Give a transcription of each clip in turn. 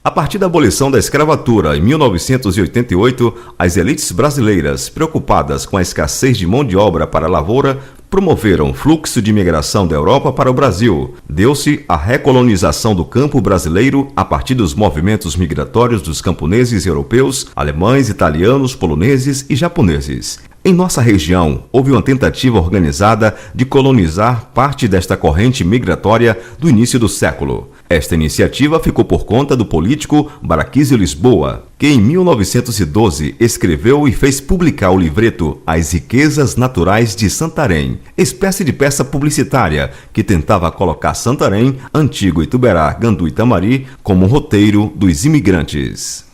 A partir da abolição da escravatura em 1988, as elites brasileiras, preocupadas com a escassez de mão de obra para a lavoura, promoveram fluxo de imigração da Europa para o Brasil. Deu-se a recolonização do campo brasileiro a partir dos movimentos migratórios dos camponeses europeus, alemães, italianos, poloneses e japoneses. Em nossa região, houve uma tentativa organizada de colonizar parte desta corrente migratória do início do século. Esta iniciativa ficou por conta do político Barquísio Lisboa, que em 1912 escreveu e fez publicar o livreto As Riquezas Naturais de Santarém, espécie de peça publicitária que tentava colocar Santarém, antigo Ituberá, Gandu e Tamari, como roteiro dos imigrantes.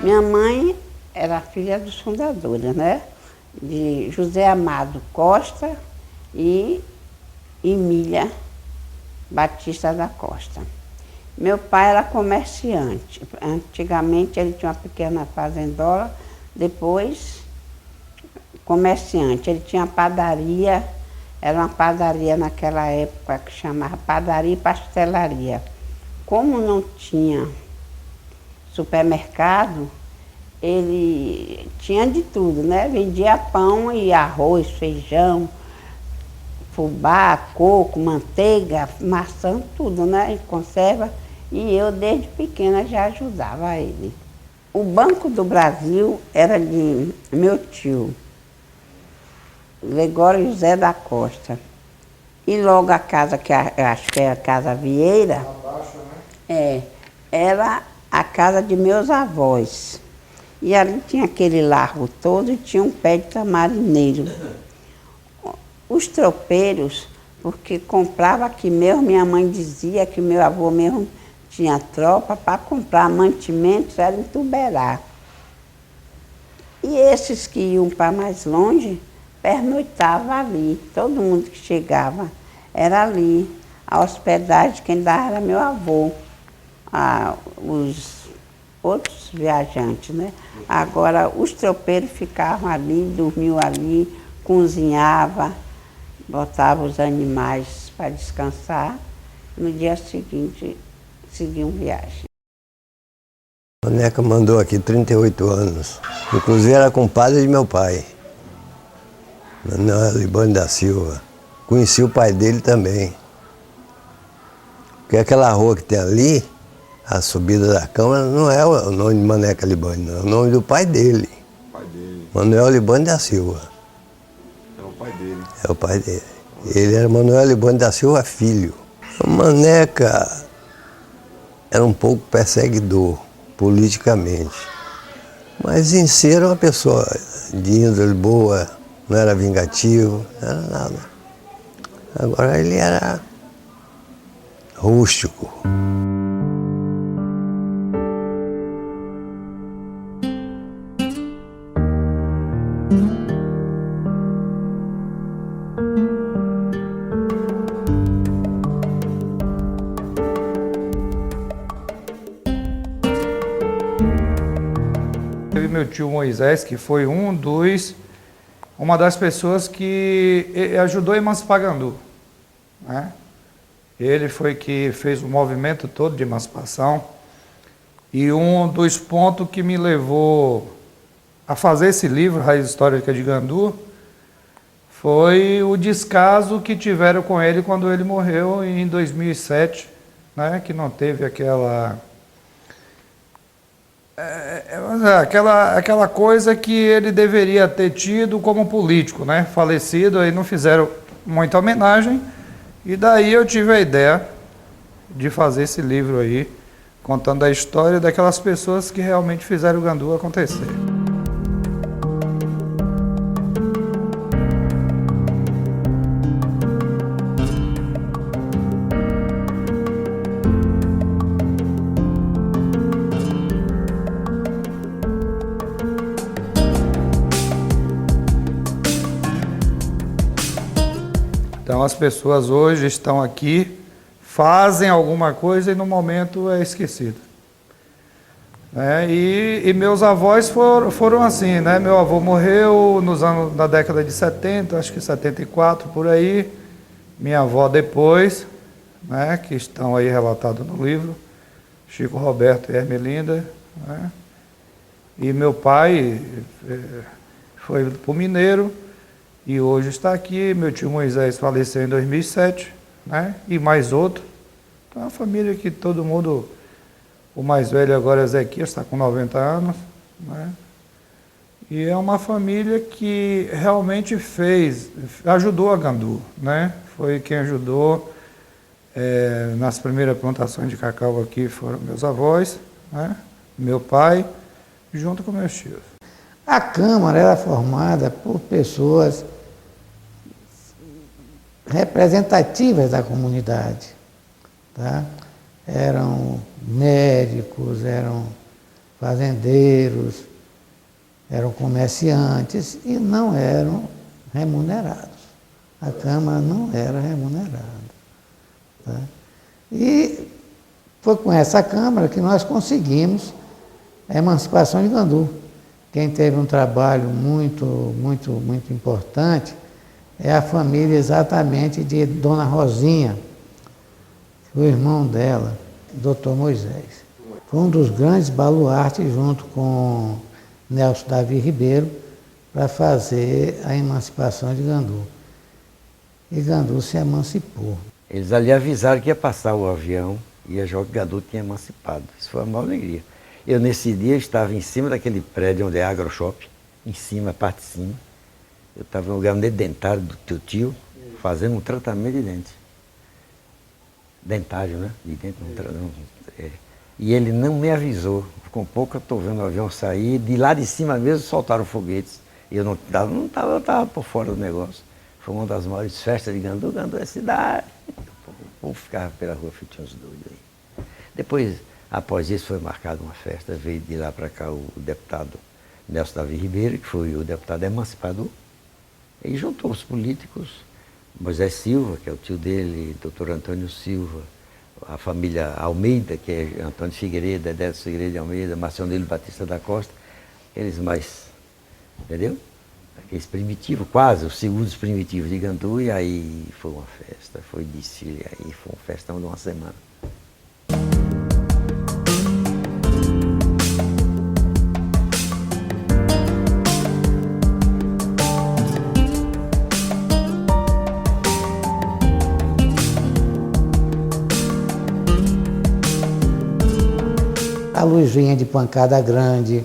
Minha mãe era filha dos fundadores, né? De José Amado Costa e Emília Batista da Costa. Meu pai era comerciante. Antigamente ele tinha uma pequena fazendola, depois comerciante. Ele tinha padaria, era uma padaria naquela época que chamava padaria e pastelaria. Como não tinha supermercado, ele tinha de tudo, né? Vendia pão e arroz, feijão, fubá, coco, manteiga, maçã, tudo, né? E conserva. E eu, desde pequena, já ajudava ele. O Banco do Brasil era de meu tio, Gregório José da Costa. E logo a casa, que eu acho que é a Casa Vieira, abaixo, né? era a casa de meus avós. E ali tinha aquele largo todo e tinha um pé de tamarineiro. Os tropeiros, porque comprava aqui mesmo, minha mãe dizia que meu avô mesmo tinha tropa para comprar mantimentos, era em Ituberá. E esses que iam para mais longe, pernoitavam ali. Todo mundo que chegava era ali. A hospedagem quem dava era meu avô. Os outros viajantes, né? Agora, os tropeiros ficavam ali, dormiam ali, cozinhavam, botavam os animais para descansar. No dia seguinte, seguiam viagem. A Neca mandou aqui 38 anos. Inclusive era compadre de meu pai, Manuel Libânio da Silva. Conheci o pai dele também. Porque aquela rua que tem ali, a subida da Câmara, não é o nome de Maneca Libânio, não. É o nome do pai dele. Pai dele. Manuel Libânio da Silva. É o pai dele. É o pai dele. Ele era Manuel Libânio da Silva Filho. O Maneca era um pouco perseguidor, politicamente. Mas em si era uma pessoa de índole boa, não era vingativo, não era nada. Agora ele era rústico. Teve meu tio Moisés, que foi uma das pessoas que ajudou a emancipar Gandu, né? Ele foi que fez o movimento todo de emancipação. E um dos pontos que me levou a fazer esse livro, Raiz Histórica de Gandu, foi o descaso que tiveram com ele quando ele morreu em 2007, né? Que não teve aquela coisa que ele deveria ter tido como político, né? Falecido, aí não fizeram muita homenagem, e daí eu tive a ideia de fazer esse livro aí, contando a história daquelas pessoas que realmente fizeram o Gandu acontecer. Então as pessoas hoje estão aqui, fazem alguma coisa e no momento é esquecido. E meus avós foram assim, né? Meu avô morreu na década de 70, acho que 74, por aí. Minha avó depois, né? Que estão aí relatados no livro, Chico Roberto e Ermelinda. Né? E meu pai foi para o Mineiro e hoje está aqui. Meu tio Moisés faleceu em 2007, né? E mais outro. Então é uma família que todo mundo... O mais velho agora é Ezequias, está com 90 anos, né? E é uma família que realmente ajudou a Gandu, né? Foi quem ajudou nas primeiras plantações de cacau aqui, foram meus avós, né? Meu pai, junto com meus tios. A Câmara era formada por pessoas representativas da comunidade, tá? Eram médicos, eram fazendeiros, eram comerciantes e não eram remunerados. A Câmara não era remunerada. Tá? E foi com essa Câmara que nós conseguimos a emancipação de Gandu. Quem teve um trabalho muito importante é a família exatamente de Dona Rosinha, o irmão dela, Dr. Moisés. Foi um dos grandes baluartes, junto com Nelson Davi Ribeiro, para fazer a emancipação de Gandu. E Gandu se emancipou. Eles ali avisaram que ia passar o avião e ia jogar que Gandu tinha emancipado. Isso foi uma maior alegria. Eu, nesse dia, estava em cima daquele prédio onde é a AgroShop, em cima, a parte de cima. Eu estava no gabinete dentário do teu tio, fazendo um tratamento de dente. Dentário, né? De dentro, E ele não me avisou. Com pouco eu estou vendo o avião sair, de lá de cima mesmo soltaram foguetes. E eu não estava por fora do negócio. Foi uma das maiores festas de Gandu. Gandu é cidade. O povo ficava pela rua, tinha uns doidos aí. Depois, após isso, foi marcada uma festa. Veio de lá para cá o deputado Nelson Davi Ribeiro, que foi o deputado emancipador. E juntou os políticos, Moisés Silva, que é o tio dele, doutor Antônio Silva, a família Almeida, que é Antônio Figueiredo, Edésio Figueiredo de Almeida, Marcionilo Batista da Costa, eles mais, entendeu? Aqueles primitivos, quase, os segundos primitivos de Gandu, e aí foi uma festa, foi desfile, aí foi um festão de uma semana. A luz vinha de Pancada Grande,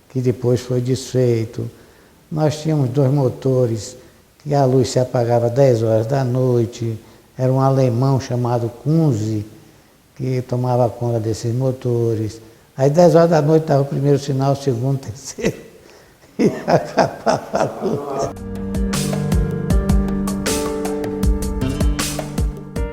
que depois foi desfeito. Nós tínhamos 2 motores, que a luz se apagava 10 horas da noite. Era um alemão chamado Kunze, que tomava conta desses motores. Aí 10 horas da noite estava o primeiro sinal, o segundo, o terceiro, e acabava a luz.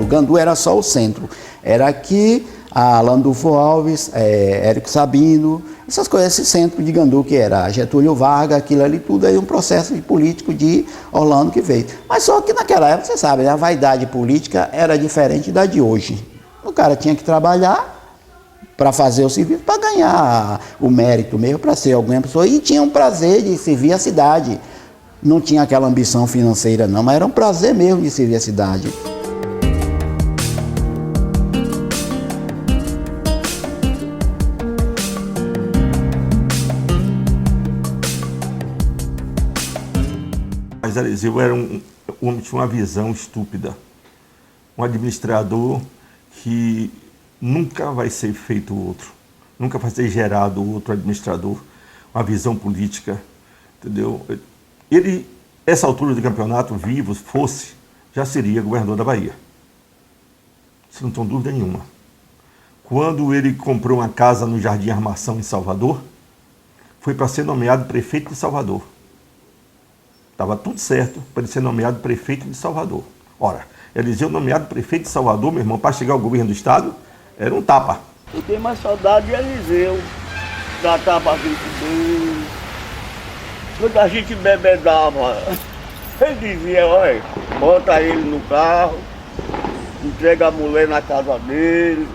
O Gandu era só o centro. Era aqui, a Landulfo Alves, Érico Sabino, essas coisas, esse centro de Gandu que era Getúlio Vargas, aquilo ali tudo aí, um processo político de Orlando que veio. Mas só que naquela época, você sabe, a vaidade política era diferente da de hoje. O cara tinha que trabalhar para fazer o serviço, para ganhar o mérito mesmo, para ser alguma pessoa, e tinha um prazer de servir a cidade. Não tinha aquela ambição financeira não, mas era um prazer mesmo de servir a cidade. Zé Eliseu era um homem que tinha uma visão estúpida. Um administrador que nunca vai ser feito outro. Nunca vai ser gerado outro administrador. Uma visão política, entendeu? Ele, essa altura do campeonato, vivo fosse, já seria governador da Bahia. Isso não tem dúvida nenhuma. Quando ele comprou uma casa no Jardim Armação, em Salvador, foi para ser nomeado prefeito de Salvador. Estava tudo certo para ele ser nomeado prefeito de Salvador. Ora, Eliseu nomeado prefeito de Salvador, meu irmão, para chegar ao governo do estado, era um tapa. Eu tenho mais saudade de Eliseu, tratava a gente bem. Quando a gente bebedava, ele dizia, olha, bota ele no carro, entrega a mulher na casa dele.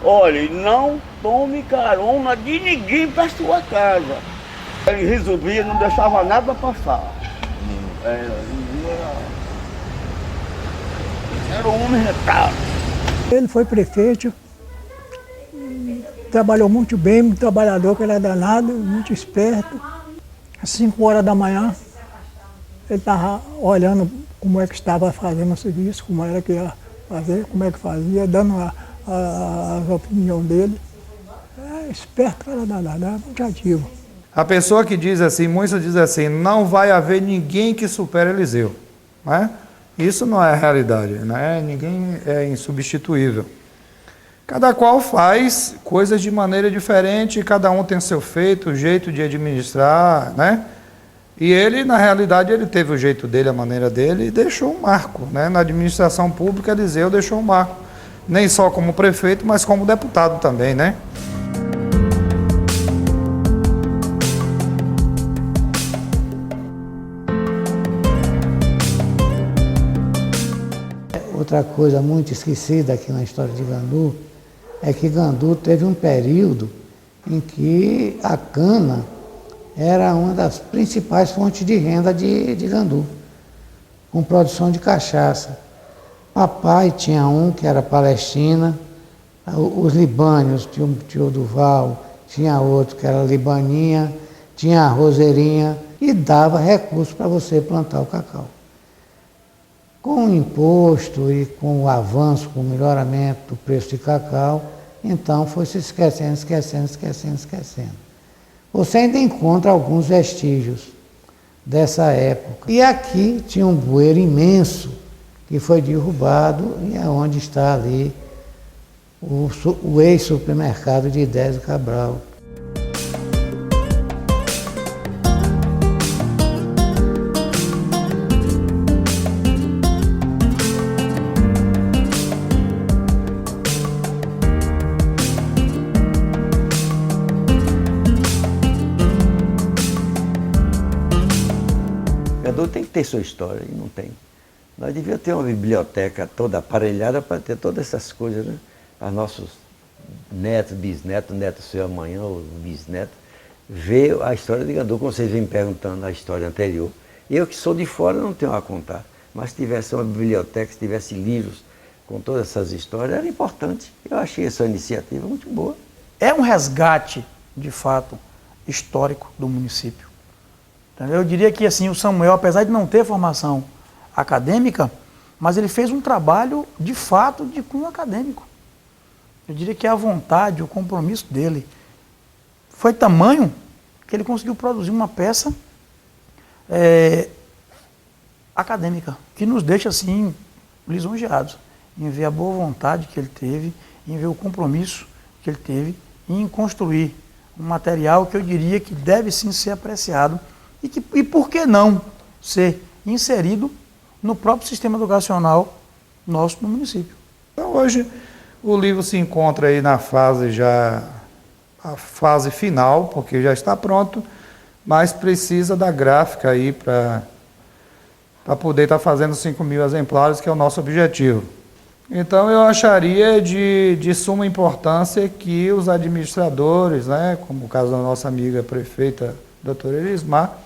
Olha, não tome carona de ninguém para sua casa. Ele resolvia, não deixava nada passar. Era um homem retado. Ele foi prefeito, trabalhou muito bem, muito trabalhador, que ele é danado, muito esperto. Às 5 horas da manhã, ele estava olhando como é que estava fazendo o serviço, como era que ia fazer, como é que fazia, dando a opinião dele. É esperto, cara danado, é muito ativo. A pessoa que diz assim, muitos dizem assim, não vai haver ninguém que supere Eliseu, né? Isso não é a realidade, né? Ninguém é insubstituível. Cada qual faz coisas de maneira diferente, cada um tem seu feito, jeito de administrar, né? E ele, na realidade, ele teve o jeito dele, a maneira dele, e deixou um marco, né? Na administração pública, Eliseu deixou um marco. Nem só como prefeito, mas como deputado também, né? Outra coisa muito esquecida aqui na história de Gandu é que Gandu teve um período em que a cana era uma das principais fontes de renda de Gandu, com produção de cachaça. Papai tinha um que era Palestina, os libânios, tinha o tio Duval, tinha outro que era Libaninha, tinha a Roseirinha e dava recursos para você plantar o cacau. Com o imposto e com o avanço, com o melhoramento do preço de cacau, então foi se esquecendo. Você ainda encontra alguns vestígios dessa época. E aqui tinha um bueiro imenso que foi derrubado e é onde está ali o ex-supermercado de Désio Cabral. Tem que ter sua história, e não tem. Nós devíamos ter uma biblioteca toda aparelhada para ter todas essas coisas, né? Para nossos netos, bisnetos, neto seu amanhã, ou bisneto, ver a história de Gandu, como vocês vêm perguntando a história anterior. Eu que sou de fora não tenho a contar, mas se tivesse uma biblioteca, se tivesse livros com todas essas histórias, era importante. Eu achei essa iniciativa muito boa. É um resgate, de fato, histórico do município. Eu diria que assim, o Samuel, apesar de não ter formação acadêmica, mas ele fez um trabalho, de fato, de cunho acadêmico. Eu diria que a vontade, o compromisso dele foi tamanho que ele conseguiu produzir uma peça acadêmica, que nos deixa, assim, lisonjeados em ver a boa vontade que ele teve, em ver o compromisso que ele teve em construir um material que eu diria que deve sim ser apreciado e por que não ser inserido no próprio sistema educacional nosso no município. Então, hoje o livro se encontra aí na fase a fase final, porque já está pronto, mas precisa da gráfica aí para poder estar fazendo 5.000 exemplares, que é o nosso objetivo. Então eu acharia de suma importância que os administradores, né, como o caso da nossa amiga prefeita, doutora Elismar,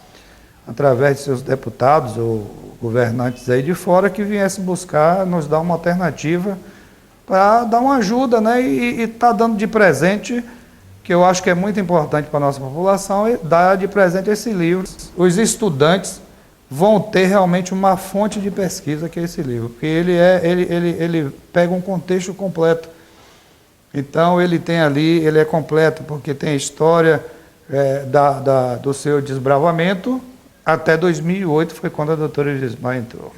através de seus deputados ou governantes aí de fora, que viessem buscar, nos dar uma alternativa para dar uma ajuda, né? E está dando de presente, que eu acho que é muito importante para a nossa população, dar de presente esse livro. Os estudantes vão ter realmente uma fonte de pesquisa, que é esse livro, porque ele pega um contexto completo. Então ele tem ali, ele é completo, porque tem a história do seu desbravamento até 2008, foi quando a doutora Elismar entrou.